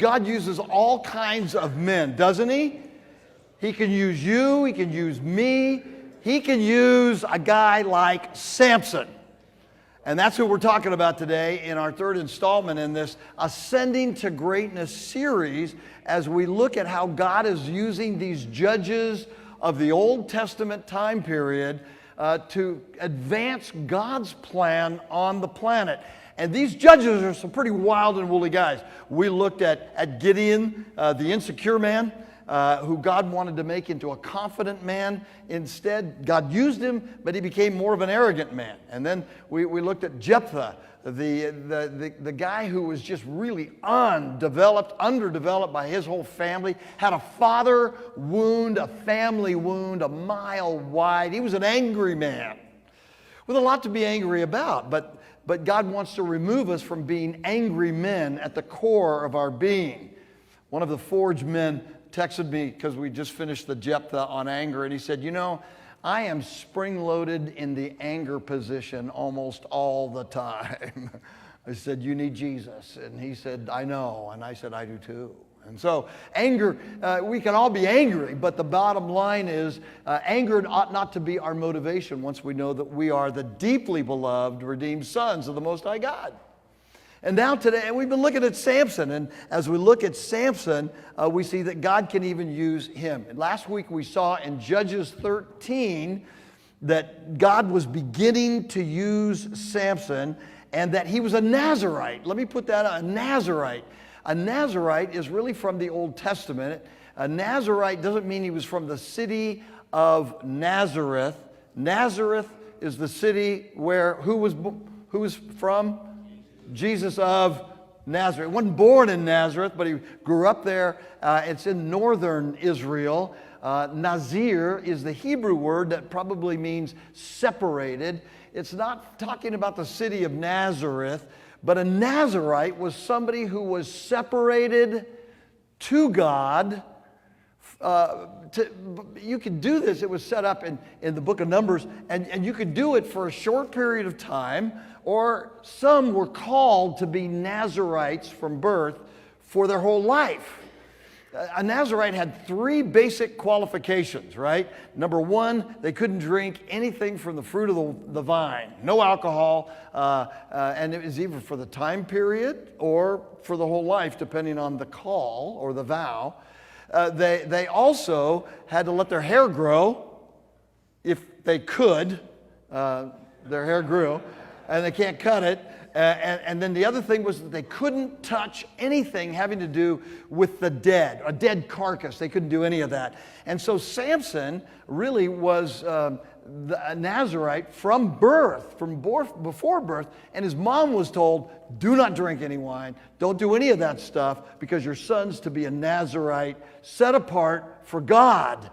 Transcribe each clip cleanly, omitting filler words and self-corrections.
God uses all kinds of men, doesn't He? He can use you, He can use me, He can use a guy like Samson. And that's who we're talking about today in our third installment in this Ascending to Greatness series, as we look at how God is using these judges of the Old Testament time period to advance God's plan on the planet. And these judges are some pretty wild and woolly guys. We looked at Gideon, the insecure man, who God wanted to make into a confident man. Instead, God used him, but he became more of an arrogant man. And then we looked at Jephthah, the guy who was just really underdeveloped by his whole family, had a father wound, a family wound, a mile wide. He was an angry man with a lot to be angry about, but God wants to remove us from being angry men at the core of our being. One of the Forge men texted me because we just finished the Jephthah on anger, and he said, you know, I am spring-loaded in the anger position almost all the time. I said, you need Jesus. And he said, I know. And I said, I do too. And so anger, we can all be angry, but the bottom line is anger ought not to be our motivation once we know that we are the deeply beloved, redeemed sons of the Most High God. And now today, we've been looking at Samson, and as we look at Samson, we see that God can even use him. And last week we saw in Judges 13 that God was beginning to use Samson and that he was a Nazirite. Let me put that on, a Nazirite. A Nazirite is really from the Old Testament. A Nazirite doesn't mean he was from the city of Nazareth. Nazareth is the city where, who was from? Jesus of Nazareth. He wasn't born in Nazareth, but he grew up there. It's in northern Israel. Nazir is the Hebrew word that probably means separated. It's not talking about the city of Nazareth, but a Nazirite was somebody who was separated to God. You could do this. It was set up in the book of Numbers, and you could do it for a short period of time, or some were called to be Nazirites from birth for their whole life. A Nazirite had three basic qualifications, right? Number one, they couldn't drink anything from the fruit of the vine. No alcohol, and it was either for the time period or for the whole life, depending on the call or the vow. They also had to let their hair grow, if they could. Their hair grew, and they can't cut it. And then the other thing was that they couldn't touch anything having to do with the dead, a dead carcass. They couldn't do any of that. And so Samson really was a Nazirite from birth, before birth, and his mom was told, do not drink any wine, don't do any of that stuff, because your son's to be a Nazirite, set apart for God,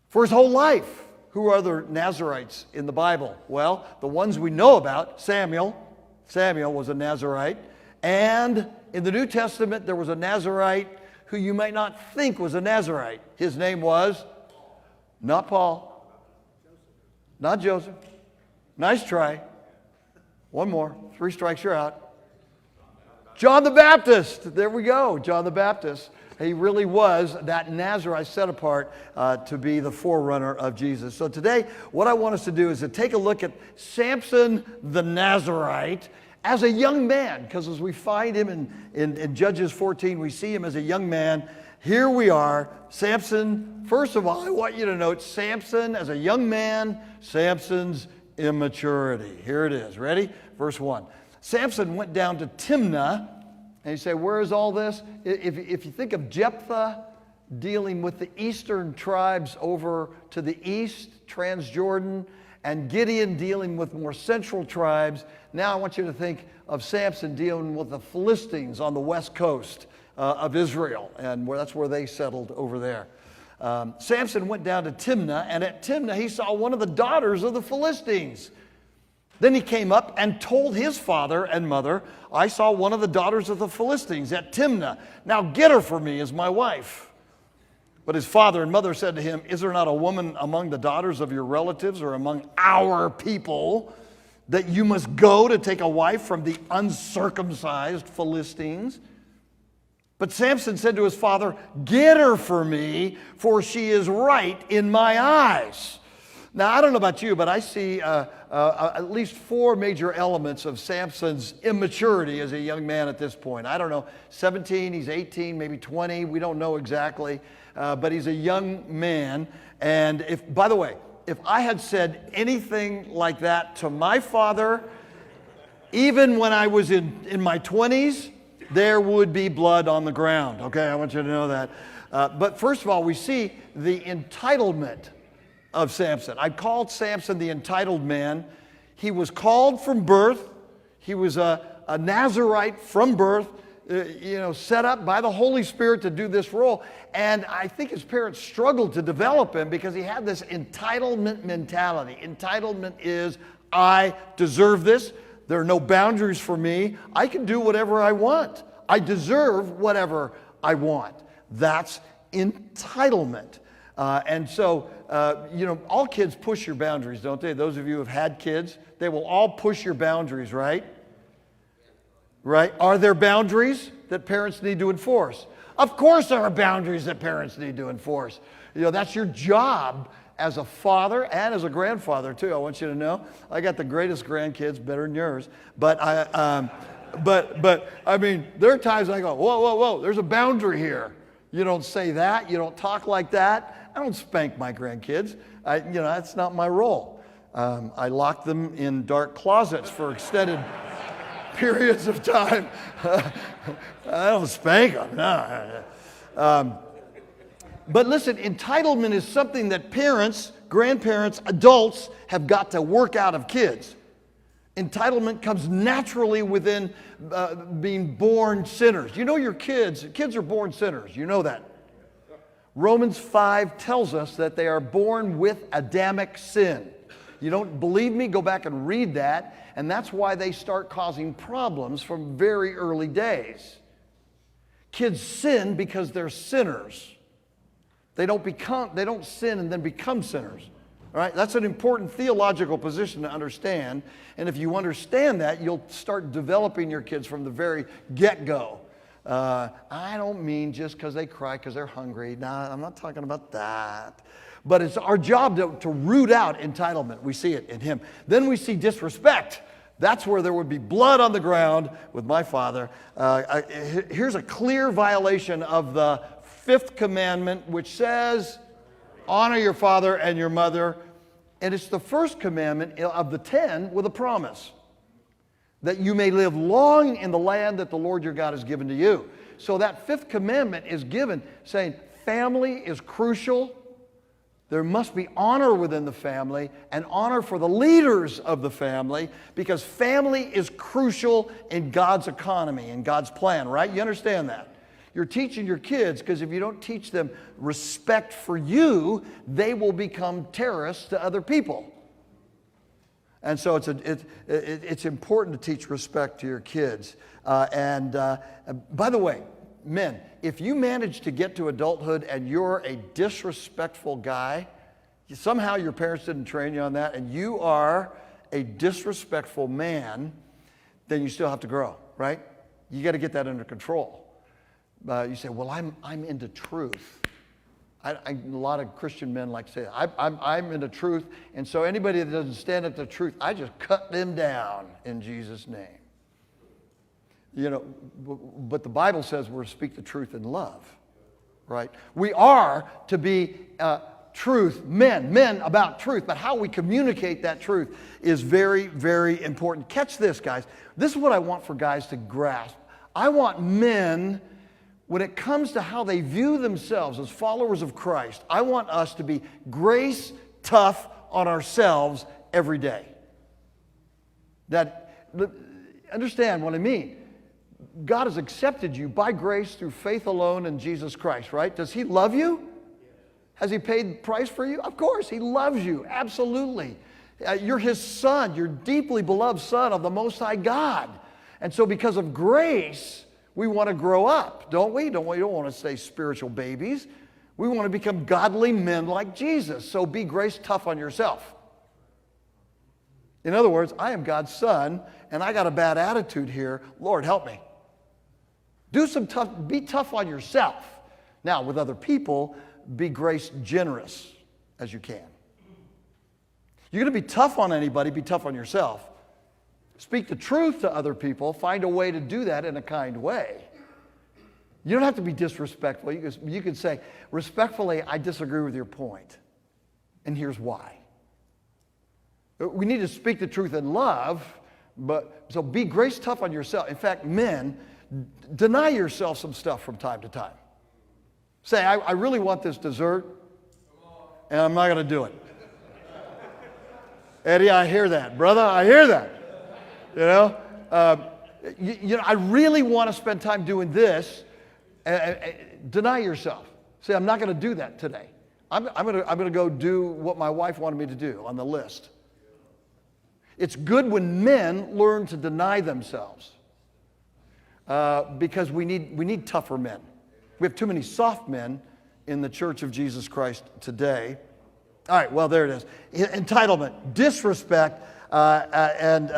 for his whole life. Who are other Nazirites in the Bible? Well, the ones we know about, Samuel was a Nazirite, and in the New Testament there was a Nazirite who you might not think was a Nazirite. His name was not Paul, not Joseph. Nice try. One more. 3 strikes, you're out. John the Baptist. There we go. John the Baptist. He really was that Nazirite set apart to be the forerunner of Jesus. So today, what I want us to do is to take a look at Samson the Nazirite as a young man, because as we find him in Judges 14, we see him as a young man. Here we are, Samson. First of all, I want you to note Samson as a young man, Samson's immaturity. Here it is. Ready? Verse 1. Samson went down to Timnah. And you say, where is all this? If you think of Jephthah dealing with the eastern tribes over to the east, Transjordan, and Gideon dealing with more central tribes, now I want you to think of Samson dealing with the Philistines on the west coast of Israel, and that's where they settled over there. Samson went down to Timnah, and at Timnah he saw one of the daughters of the Philistines. Then he came up and told his father and mother, I saw one of the daughters of the Philistines at Timnah. Now get her for me as my wife. But his father and mother said to him, is there not a woman among the daughters of your relatives or among our people that you must go to take a wife from the uncircumcised Philistines? But Samson said to his father, "Get her for me, for she is right in my eyes." Now, I don't know about you, but I see at least 4 major elements of Samson's immaturity as a young man at this point. I don't know, 17, he's 18, maybe 20, we don't know exactly, but he's a young man. And by the way, if I had said anything like that to my father, even when I was in my 20s, there would be blood on the ground. Okay, I want you to know that. But first of all, we see the entitlement of Samson. I called Samson the entitled man. He was called from birth. He was a Nazirite from birth, set up by the Holy Spirit to do this role. And I think his parents struggled to develop him because he had this entitlement mentality. Entitlement is, I deserve this. There are no boundaries for me. I can do whatever I want. I deserve whatever I want. That's entitlement. And so, all kids push your boundaries, don't they? Those of you who have had kids, they will all push your boundaries, right? Right? Are there boundaries that parents need to enforce? Of course there are boundaries that parents need to enforce. That's your job as a father and as a grandfather, too. I want you to know. I got the greatest grandkids, better than yours. But I mean, there are times I go, whoa, there's a boundary here. You don't say that. You don't talk like that. I don't spank my grandkids. That's not my role. I lock them in dark closets for extended periods of time. I don't spank them. No. But listen, entitlement is something that parents, grandparents, adults have got to work out of kids. Entitlement comes naturally within being born sinners. You know your kids are born sinners. You know that. Romans 5 tells us that they are born with Adamic sin. You don't believe me? Go back and read that. And that's why they start causing problems from very early days. Kids sin because they're sinners. They don't sin and then become sinners. All right? That's an important theological position to understand. And if you understand that, you'll start developing your kids from the very get-go. I don't mean just because they cry because they're hungry. No, I'm not talking about that. But it's our job to root out entitlement. We see it in him. Then we see disrespect. That's where there would be blood on the ground with my father. Here's a clear violation of the 5th commandment, which says, honor your father and your mother. And it's the first commandment of the 10 with a promise, that you may live long in the land that the Lord your God has given to you. So that 5th commandment is given saying family is crucial. There must be honor within the family and honor for the leaders of the family, because family is crucial in God's economy, in God's plan, right? You understand that? You're teaching your kids, because if you don't teach them respect for you, they will become terrorists to other people. And so it's important to teach respect to your kids. By the way, men, if you manage to get to adulthood and you're a disrespectful guy, somehow your parents didn't train you on that, and you are a disrespectful man, then you still have to grow, right? You got to get that under control. You say, well, I'm into truth. A lot of Christian men like to say, I'm into truth, and so anybody that doesn't stand up to truth, I just cut them down in Jesus' name. But the Bible says we're to speak the truth in love, right? We are to be truth, men about truth, but how we communicate that truth is very, very important. Catch this, guys. This is what I want for guys to grasp. I want men, when it comes to how they view themselves as followers of Christ, I want us to be grace tough on ourselves every day. Understand what I mean. God has accepted you by grace through faith alone in Jesus Christ, right? Does He love you? Has He paid the price for you? Of course, He loves you, absolutely. You're His son, you're deeply beloved son of the Most High God. And so because of grace, we want to grow up, don't we? We don't want to stay spiritual babies. We want to become godly men like Jesus. So be grace tough on yourself. In other words, I am God's son, and I got a bad attitude here. Lord, help me. Be tough on yourself. Now, with other people, be grace generous as you can. You're going to be tough on anybody, be tough on yourself. Speak the truth to other people. Find a way to do that in a kind way. You don't have to be disrespectful. You can say, respectfully, I disagree with your point, and here's why. We need to speak the truth in love, so be grace tough on yourself. In fact, men, deny yourself some stuff from time to time. Say, I really want this dessert, and I'm not going to do it. Eddie, I hear that. Brother, I hear that. You know, I really want to spend time doing this. Deny yourself. Say, I'm not going to do that today. I'm going to go do what my wife wanted me to do on the list. It's good when men learn to deny themselves because we need tougher men. We have too many soft men in the Church of Jesus Christ today. All right, well, there it is. Entitlement, disrespect, and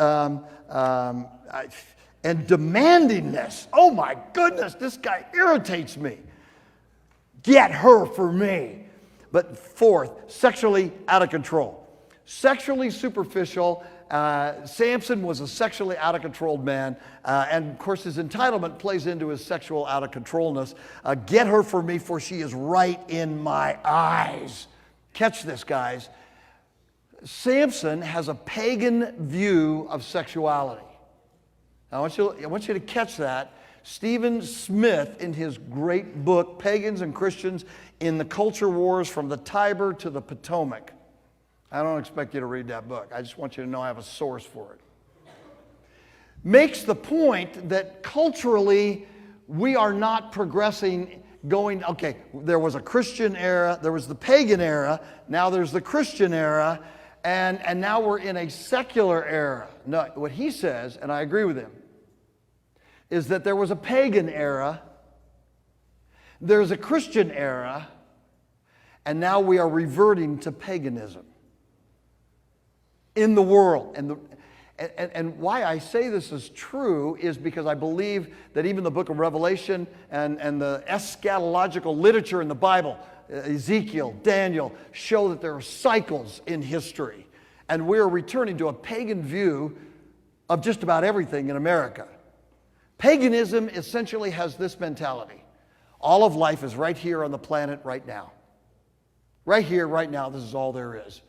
demandingness. Oh my goodness, this guy irritates me. Get her for me. But fourth, sexually out of control. Sexually superficial. Samson was a sexually out of control man. And of course, his entitlement plays into his sexual out of controlness. Get her for me, for she is right in my eyes. Catch this, guys. Samson has a pagan view of sexuality. Now, I want you to catch that. Stephen Smith, in his great book, Pagans and Christians in the Culture Wars from the Tiber to the Potomac. I don't expect you to read that book. I just want you to know I have a source for it. Makes the point that culturally we are not progressing, okay, there was a Christian era, there was the pagan era, now there's the Christian era, and now we're in a secular era. No, what he says, and I agree with him, is that there was a pagan era, there's a Christian era, and now we are reverting to paganism in the world. And why I say this is true is because I believe that even the book of Revelation and the eschatological literature in the Bible, Ezekiel, Daniel, show that there are cycles in history. And we're returning to a pagan view of just about everything in America. Paganism essentially has this mentality. All of life is right here on the planet right now. Right here, right now, this is all there is.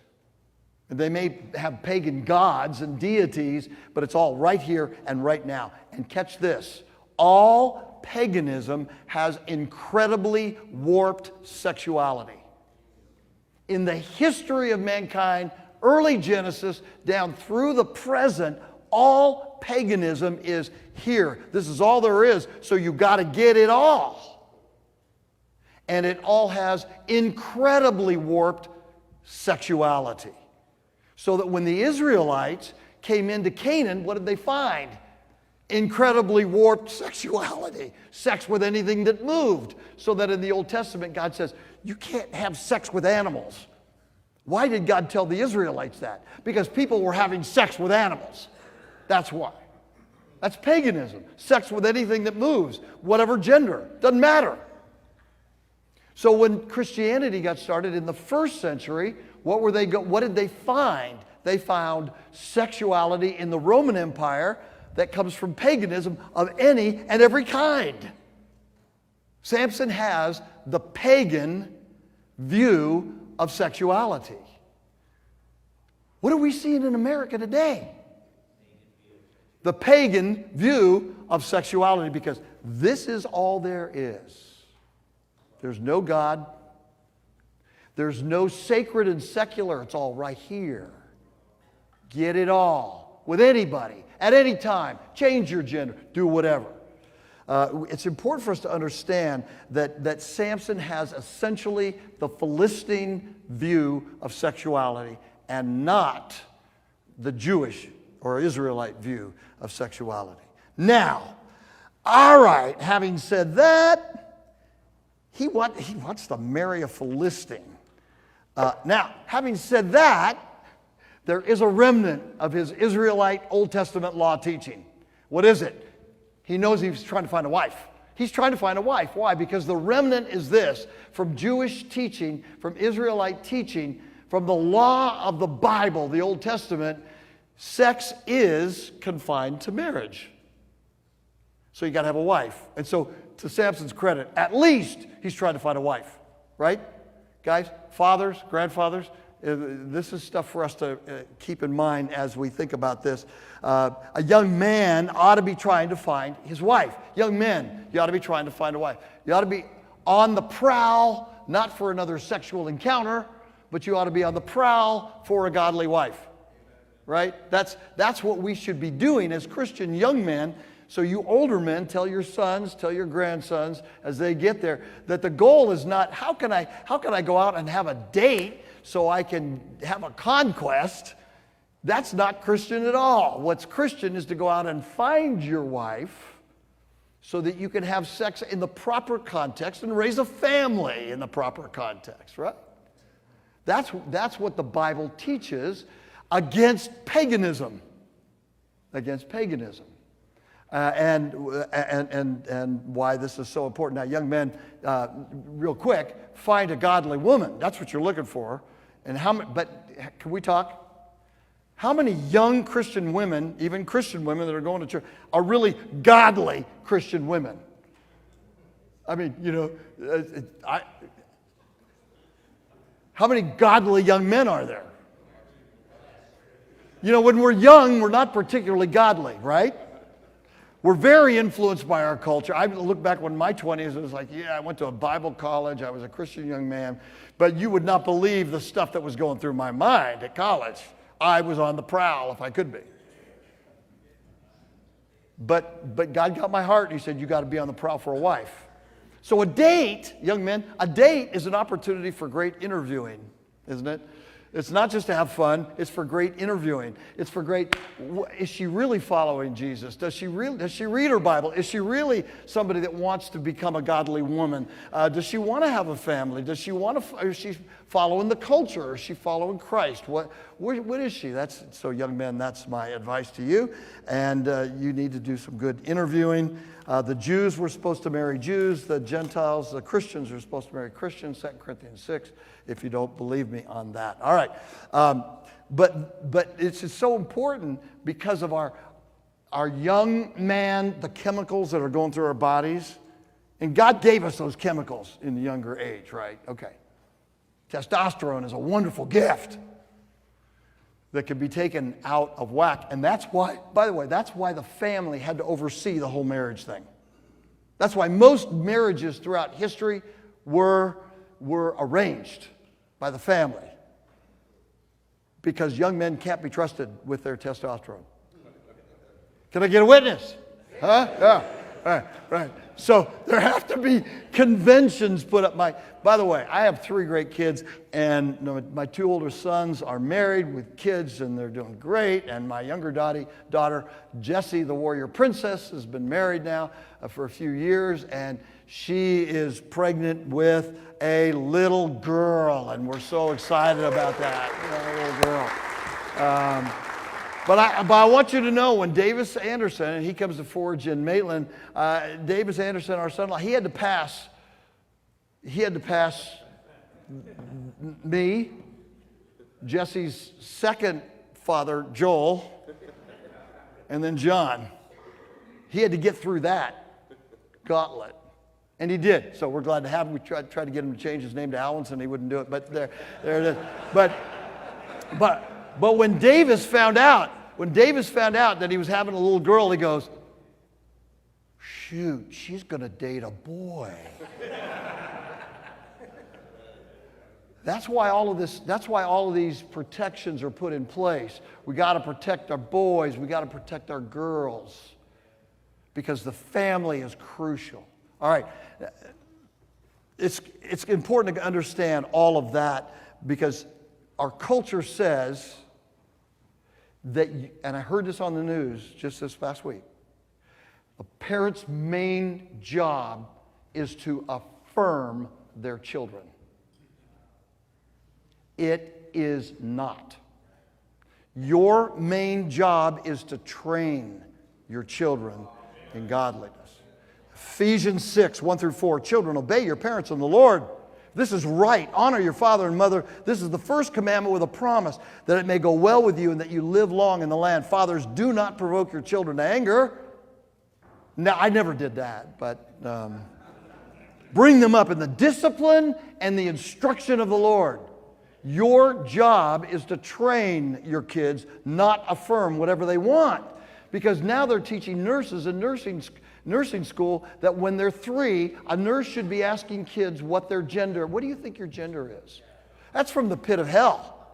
They may have pagan gods and deities, but it's all right here and right now. And catch this, all paganism has incredibly warped sexuality. In the history of mankind, early Genesis down through the present, all paganism is here. This is all there is, so you got to get it all. And it all has incredibly warped sexuality. So that when the Israelites came into Canaan, what did they find? Incredibly warped sexuality. Sex with anything that moved. So that in the Old Testament, God says, you can't have sex with animals. Why did God tell the Israelites that? Because people were having sex with animals. That's why. That's paganism. Sex with anything that moves, whatever gender, doesn't matter. So when Christianity got started in the first century, what did they find? They found sexuality in the Roman Empire that comes from paganism of any and every kind. Samson has the pagan view of sexuality. What are we seeing in America today? The pagan view of sexuality, because this is all there is. There's no God. There's no sacred and secular. It's all right here. Get it all with anybody, at any time. Change your gender. Do whatever. It's important for us to understand that Samson has essentially the Philistine view of sexuality and not the Jewish or Israelite view of sexuality. Now, all right, having said that, he wants to marry a Philistine. Now, having said that, there is a remnant of his Israelite Old Testament law teaching. What is it? He knows he's trying to find a wife. He's trying to find a wife. Why? Because the remnant is this, from Jewish teaching, from Israelite teaching, from the law of the Bible, the Old Testament, sex is confined to marriage. So you got to have a wife. And so, to Samson's credit, at least he's trying to find a wife, right? Guys, fathers, grandfathers, this is stuff for us to keep in mind as we think about this. A young man ought to be trying to find his wife. Young men, you ought to be trying to find a wife. You ought to be on the prowl, not for another sexual encounter, but you ought to be on the prowl for a godly wife, right? That's what we should be doing as Christian young men. So you older men, tell your sons, tell your grandsons as they get there that the goal is not how can I go out and have a date so I can have a conquest. That's not Christian at all. What's Christian is to go out and find your wife so that you can have sex in the proper context and raise a family in the proper context, right? That's what the Bible teaches against paganism. Against paganism. And why this is so important. Now, young men, real quick, find a godly woman. That's what you're looking for. And but can we talk? How many young Christian women, even Christian women that are going to church, are really godly Christian women? I mean, how many godly young men are there? When we're young, we're not particularly godly, right? We're very influenced by our culture. I look back when my 20s, it was like, I went to a Bible college. I was a Christian young man. But you would not believe the stuff that was going through my mind at college. I was on the prowl if I could be. But God got my heart, and he said, you got to be on the prowl for a wife. So a date, young men, a date is an opportunity for great interviewing, isn't it? It's not just to have fun, it's for great interviewing. It's for great, is she really following Jesus? Does she read her Bible? Is she really somebody that wants to become a godly woman? Does she want to have a family? Is she following the culture? Is she following Christ? What is she? So young men, that's my advice to you. And you need to do some good interviewing. The Jews were supposed to marry Jews. The Gentiles, the Christians are supposed to marry Christians, 2 Corinthians 6, if you don't believe me on that. All right. But it's just so important because of our young man, the chemicals that are going through our bodies. And God gave us those chemicals in the younger age, right? Okay. Testosterone is a wonderful gift that can be taken out of whack. And that's why, by the way, that's why the family had to oversee the whole marriage thing. That's why most marriages throughout history were arranged by the family. Because young men can't be trusted with their testosterone. Can I get a witness? Huh? Yeah. Right. So there have to be conventions put up. By the way, I have 3 great kids, and my 2 older sons are married with kids, and they're doing great. And my younger daughter, Jessie, the warrior princess, has been married now for a few years, and she is pregnant with a little girl, and we're so excited about that, a little girl. But I want you to know, when Davis Anderson, and he comes to Forge in Maitland, Davis Anderson, our son-in-law, he had to pass me, Jesse's second father, Joel, and then John. He had to get through that gauntlet. And he did. So we're glad to have him. We tried to get him to change his name to Allenson. He wouldn't do it, but there it is. But when Davis found out that he was having a little girl, he goes, shoot, she's going to date a boy. That's why all of these protections are put in place. We got to protect our boys. We got to protect our girls because the family is crucial. All right. It's important to understand all of that because our culture says that, and I heard this on the news just this past week, a parent's main job is to affirm their children. It is not. Your main job is to train your children in godliness. Ephesians 6, 1 through 4. Children, obey your parents in the Lord. This is right. Honor your father and mother. This is the first commandment with a promise that it may go well with you and that you live long in the land. Fathers, do not provoke your children to anger. Now, I never did that, but bring them up in the discipline and the instruction of the Lord. Your job is to train your kids, not affirm whatever they want. Because now they're teaching nurses in nursing school that when they're 3, a nurse should be asking kids what their gender, what do you think your gender is? That's from the pit of hell,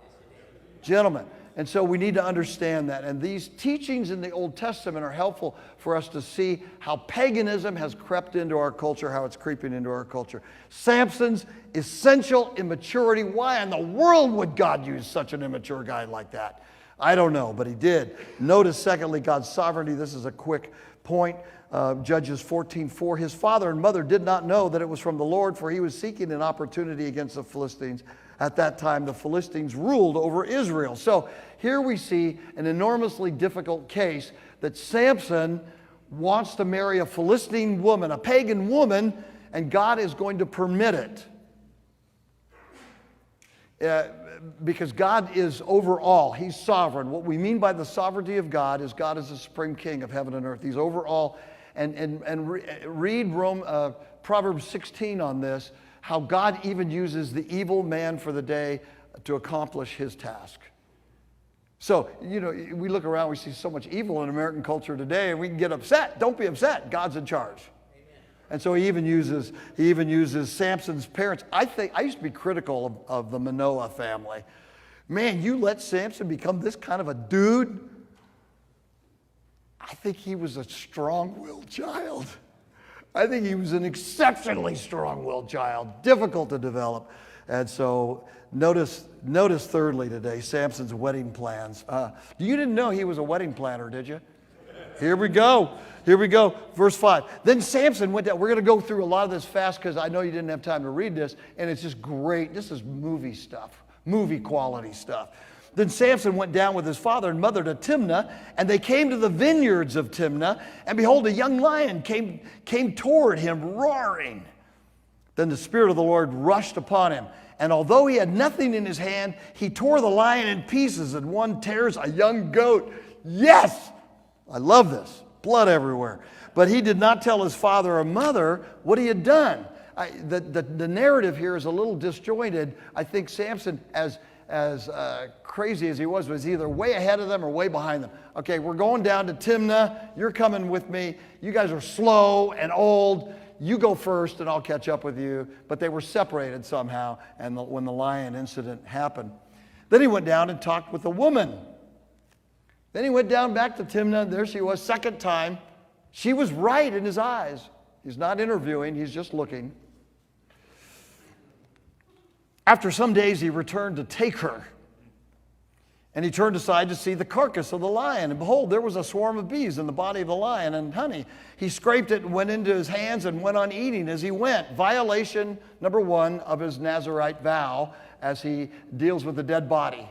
gentlemen. And so we need to understand that. And these teachings in the Old Testament are helpful for us to see how paganism has crept into our culture, how it's creeping into our culture. Samson's essential immaturity. Why in the world would God use such an immature guy like that? I don't know, but he did. Notice, secondly, God's sovereignty. This is a quick point. Judges 14:4. His father and mother did not know that it was from the Lord, for he was seeking an opportunity against the Philistines. At that time, the Philistines ruled over Israel. So here we see an enormously difficult case that Samson wants to marry a Philistine woman, a pagan woman, and God is going to permit it. Because God is over all. He's sovereign. What we mean by the sovereignty of God is the supreme king of heaven and earth. He's over all. And read Proverbs 16 on this, how God even uses the evil man for the day to accomplish his task. So, you know, we look around, we see so much evil in American culture today, and we can get upset. Don't be upset. God's in charge. And so he even uses Samson's parents. I used to be critical of the Manoah family. Man, you let Samson become this kind of a dude? I think he was a strong-willed child. I think he was an exceptionally strong-willed child, difficult to develop. And so notice thirdly today, Samson's wedding plans. You didn't know he was a wedding planner, did you? Here we go. Verse 5. Then Samson went down. We're going to go through a lot of this fast because I know you didn't have time to read this, and it's just great. This is movie stuff, movie quality stuff. Then Samson went down with his father and mother to Timnah, and they came to the vineyards of Timnah, and behold, a young lion came toward him, roaring. Then the Spirit of the Lord rushed upon him, and although he had nothing in his hand, he tore the lion in pieces, and one tears a young goat. Yes! I love this. Blood everywhere. But he did not tell his father or mother what he had done. The narrative here is a little disjointed. I think Samson, as crazy as he was either way ahead of them or way behind them. Okay, we're going down to Timnah. You're coming with me. You guys are slow and old. You go first and I'll catch up with you. But they were separated somehow and when the lion incident happened. Then he went down and talked with a woman. Then he went down back to Timnah. There she was, second time. She was right in his eyes. He's not interviewing, he's just looking. After some days, he returned to take her. And he turned aside to see the carcass of the lion. And behold, there was a swarm of bees in the body of the lion and honey. He scraped it and went into his hands and went on eating as he went. Violation, number 1, of his Nazirite vow as he deals with the dead body.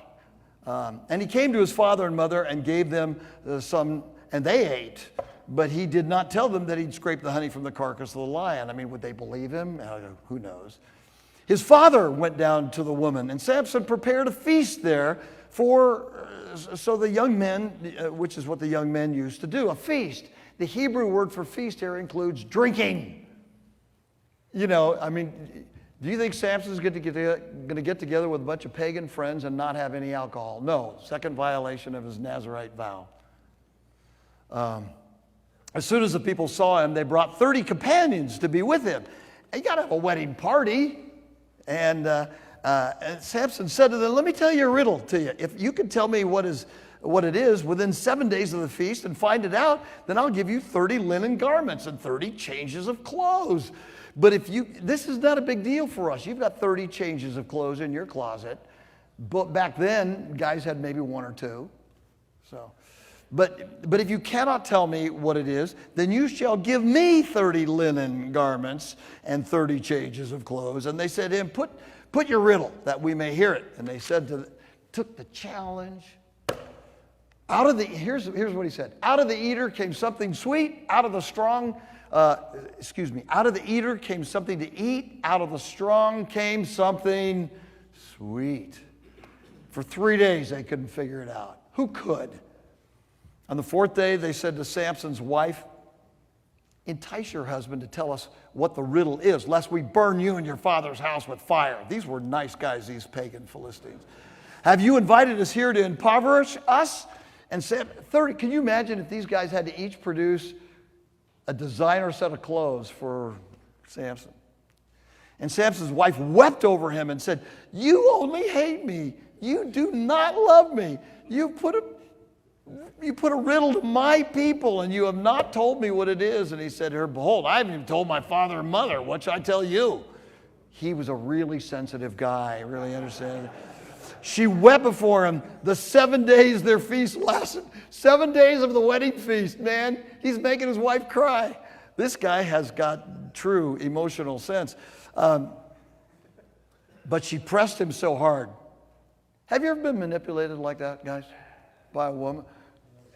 And he came to his father and mother and gave them some, and they ate. But he did not tell them that he'd scraped the honey from the carcass of the lion. I mean, would they believe him? Who knows? His father went down to the woman, and Samson prepared a feast there so the young men, which is what the young men used to do, a feast. The Hebrew word for feast here includes drinking. You know, I mean, do you think Samson's going to get together with a bunch of pagan friends and not have any alcohol? No. Second violation of his Nazirite vow. As soon as the people saw him, they brought 30 companions to be with him. You got to have a wedding party. And Samson said to them, let me tell you a riddle to you. If you can tell me what it is within 7 days of the feast and find it out, then I'll give you 30 linen garments and 30 changes of clothes. But this is not a big deal for us. You've got 30 changes of clothes in your closet. But back then, guys had maybe 1 or 2. So, but if you cannot tell me what it is, then you shall give me 30 linen garments and 30 changes of clothes. And they said to him, put your riddle that we may hear it. And they took the challenge. Here's what he said. Out of the eater came something sweet. Out of the strong Out of the eater came something to eat. Out of the strong came something sweet. For 3 days, they couldn't figure it out. Who could? On the 4th day, they said to Samson's wife, entice your husband to tell us what the riddle is, lest we burn you and your father's house with fire. These were nice guys, these pagan Philistines. Have you invited us here to impoverish us? And 30, can you imagine if these guys had to each produce a designer set of clothes for Samson? And Samson's wife wept over him and said, you only hate me. You do not love me. You put a riddle to my people, and you have not told me what it is. And he said to her, behold, I haven't even told my father and mother. What should I tell you? He was a really sensitive guy, really understanding. She wept before him. The 7 days their feast lasted. 7 days of the wedding feast, man. He's making his wife cry. This guy has got true emotional sense. But she pressed him so hard. Have you ever been manipulated like that, guys? By a woman?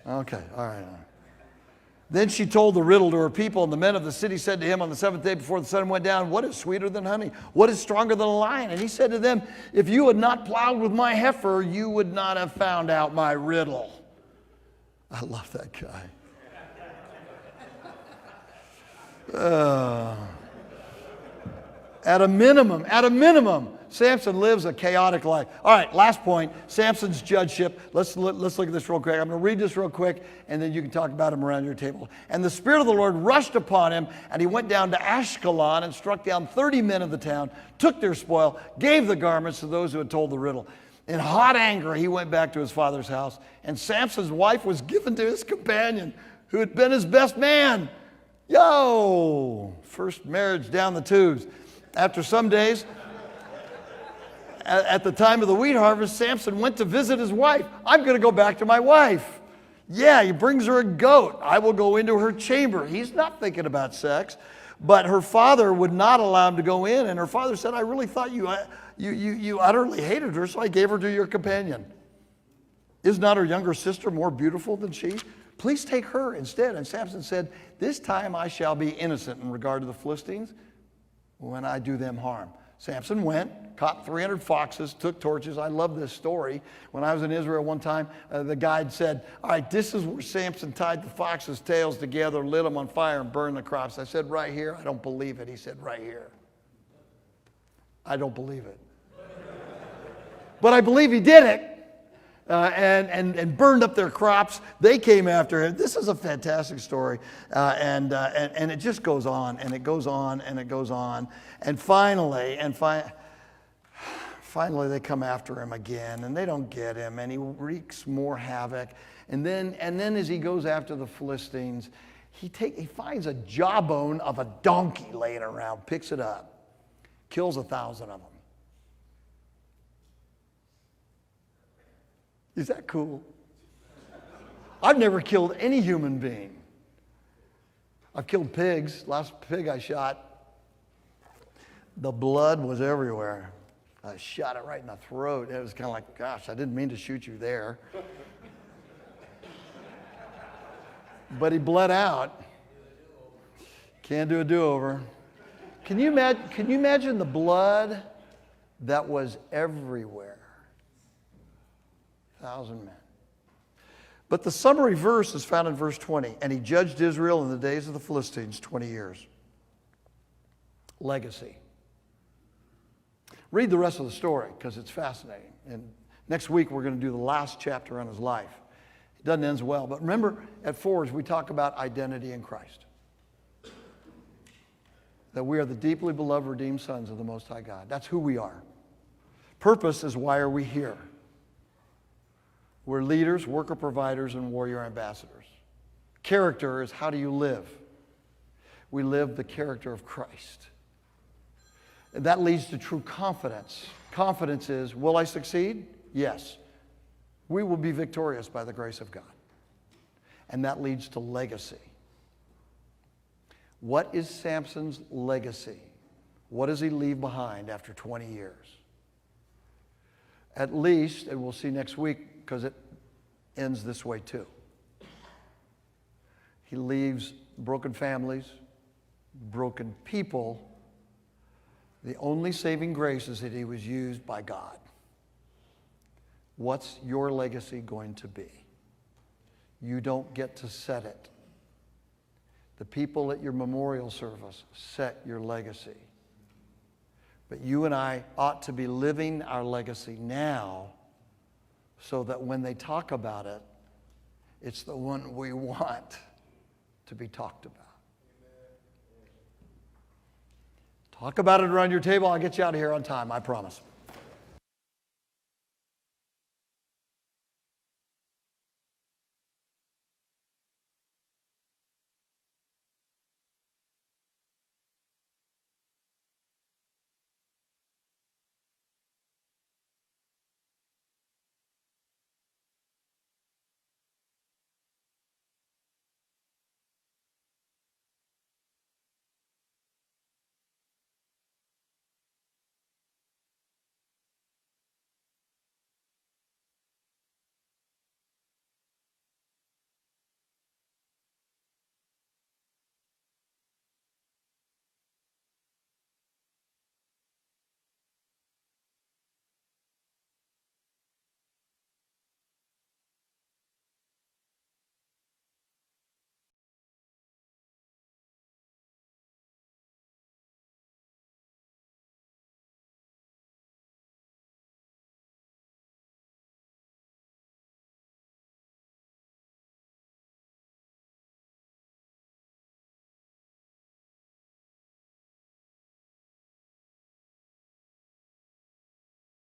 Okay, all right. Then she told the riddle to her people, and the men of the city said to him on the 7th day before the sun went down, what is sweeter than honey? What is stronger than a lion? And he said to them, if you had not plowed with my heifer, you would not have found out my riddle. I love that guy. At a minimum, Samson lives a chaotic life. All right, last point, Samson's judgeship. Let's look at this real quick. I'm going to read this real quick, and then you can talk about him around your table. And the Spirit of the Lord rushed upon him, and he went down to Ashkelon and struck down 30 men of the town, took their spoil, gave the garments to those who had told the riddle. In hot anger, he went back to his father's house, and Samson's wife was given to his companion, who had been his best man. First marriage down the tubes. After some days, at the time of the wheat harvest, Samson went to visit his wife. I'm going to go back to my wife. Yeah, he brings her a goat. I will go into her chamber. He's not thinking about sex, but her father would not allow him to go in. And her father said, I really thought you utterly hated her, so I gave her to your companion. Is not her younger sister more beautiful than she? Please take her instead. And Samson said, this time I shall be innocent in regard to the Philistines when I do them harm. Samson went, caught 300 foxes, took torches. I love this story. When I was in Israel one time, the guide said, all right, this is where Samson tied the foxes' tails together, lit them on fire, and burned the crops. I said, right here? I don't believe it. He said, right here. I don't believe it. But I believe he did it. And burned up their crops. They came after him. This is a fantastic story. And it just goes on, and it goes on, and it goes on. And finally, they come after him again, and they don't get him, and he wreaks more havoc. And then as he goes after the Philistines, he finds a jawbone of a donkey laying around, picks it up, kills 1,000 of them. Is that cool? I've never killed any human being. I've killed pigs. Last pig I shot, the blood was everywhere. I shot it right in the throat. It was kind of like, gosh, I didn't mean to shoot you there. But he bled out. Can't do a do-over. Can you imagine the blood that was everywhere? 1,000 men. But the summary verse is found in verse 20. And he judged Israel in the days of the Philistines 20 years. Legacy. Read the rest of the story because it's fascinating. And next week we're going to do the last chapter on his life. It doesn't end well. But remember, at Forge we talk about identity in Christ. That we are the deeply beloved, redeemed sons of the Most High God. That's who we are. Purpose is why are we here. We're leaders, worker providers, and warrior ambassadors. Character is how do you live? We live the character of Christ. And that leads to true confidence. Confidence is, will I succeed? Yes. We will be victorious by the grace of God. And that leads to legacy. What is Samson's legacy? What does he leave behind after 20 years? At least, and we'll see next week, because it ends this way too. He leaves broken families, broken people, the only saving grace is that he was used by God. What's your legacy going to be? You don't get to set it. The people at your memorial service set your legacy. But you and I ought to be living our legacy now so that when they talk about it, it's the one we want to be talked about. Talk about it around your table. I'll get you out of here on time, I promise.